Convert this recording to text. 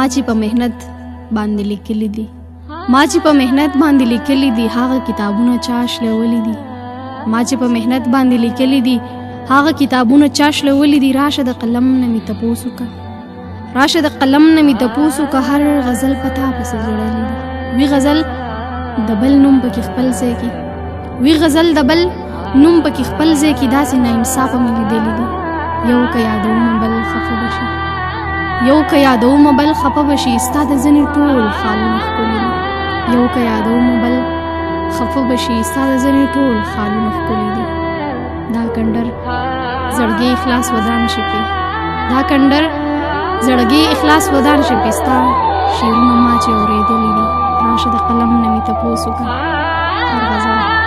ما چې په محنت باندې لیکلي دي ما چې په محنت باندې لیکلي دي هغه کتابونه چا شلولي دي ما چې په محنت باندې لیکلي دي هغه کتابونه چا شلولي دي راشه د قلم نه مې تپوس وکړه راشه د قلم نه مې تپوس وکړه هر غزل پتا پسې جوړلی دي وی غزل د بل نوم پکې خپل ځای کې وی غزل د بل نوم پکې خپل ځای کې داسې ناانصافه مې لیدلي دي یو که یادومه بل خفه بشي یو که یادومه بل خفه بشي ستا د ځینې ټول خالونه ښکلي دي یو که یادومه بل خفه بشي ستا د ځینې ټول خالونه ښکلي دي دا کندر زړګي اخلاص ودان شي پې دا کندر زړګي اخلاص ودان شي پې ستا شعرونه ما چې اورېدلي دي راشه د قلم نه مې تپوس وکړه هر غزل